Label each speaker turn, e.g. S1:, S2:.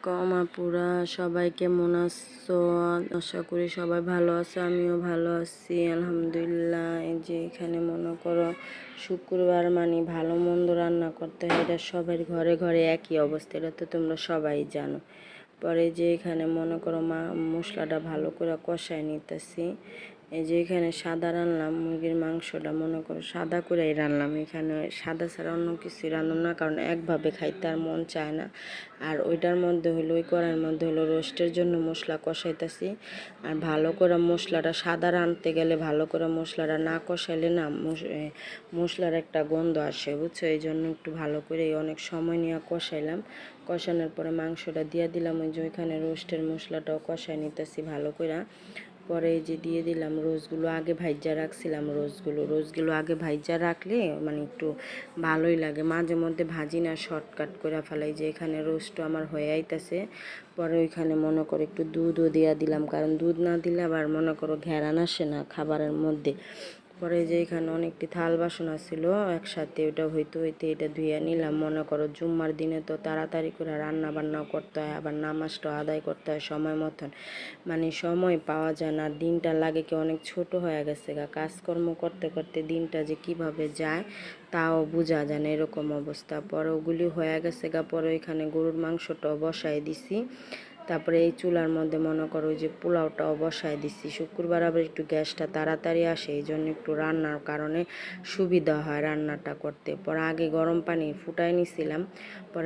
S1: আপুরা সবাই কেমন আছো? আশা করি সবাই ভালো আছো, আমিও ভালো আছি আলহামদুলিল্লাহ। এই যে এখানে মনে করো শুক্রবার মানে ভালো মন্দ রান্না করতে হয়, এটা সবার ঘরে ঘরে একই অবস্থা, এটা তো তোমরা সবাই জানো। পরে যে এখানে মনে করো মশলাটা ভালো করে কষায় নিতেছি। এই যে এখানে সাদা রান্নাম, মুরগির মাংসটা মনে করো সাদা করেই রান্নাম। এখানে সাদা ছাড়া অন্য কিছু রান্নাম না, কারণ একভাবে খাইতে আর মন চায় না। আর ওইটার মধ্যে হলো, ওই কড়াইয়ের মধ্যে হলো রোস্টের জন্য মশলা কষাইতেছি। আর ভালো করে মশলাটা সাদা রাঁধতে গেলে ভালো করে মশলাটা না কষাইলে না মশলার একটা গন্ধ আসে, বুঝছো? এই জন্য একটু ভালো করে অনেক সময় নিয়ে কষাইলাম। কষানোর পরে মাংসটা দিয়ে দিলাম। ওই যে ওইখানে রোস্টের মশলাটাও কষাই নিতেছি ভালো করে। পরে এই যে দিয়ে দিলাম রোজগুলো, আগে ভাইজা রাখছিলাম রোজগুলো আগে ভাইজা রাখলে মানে একটু ভালোই লাগে। মাঝে মধ্যে ভাজি না, শর্টকাট করে ফেলাই। যে এখানে রোস্টও আমার হয়ে আইতাছে। পরে ওইখানে মনে করো একটু দুধও দিয়া দিলাম, কারণ দুধ না দিলে আবার মনে করো ঘেরান আসে না খাবারের মধ্যে। পরে যে এখানে অনেকটি থাল বাসন ছিল একসাথে, ওটা হইতে এটা ধুয়ে নিলাম। মনে করো জুম্মার দিনে তো তাড়াতাড়ি করে রান্না বান্নাও করতে হয়, আবার নামাজটাও আদায় করতে হয় সময় মতন, মানে সময় পাওয়া যায় না। দিনটা লাগে কি অনেক ছোট হয়ে গেছে গা, কাজকর্ম করতে করতে দিনটা যে কিভাবে যায় তাও বোঝা যায় না, এরকম অবস্থা। পরে ওগুলি হয়ে গেছে গা। পরে এখানে গরুর মাংসটাও বসাই দিছি। তারপরে এই চুলার মধ্যে মনে করো যে পোলাওটাও বসায় দিছি। শুক্রবার আবার একটু গ্যাসটা তাড়াতাড়ি আসে, এই জন্য একটু রান্নার কারণে সুবিধা হয় রান্নাটা করতে। পরে আগে গরম পানি ফুটাই নিছিলাম। পরে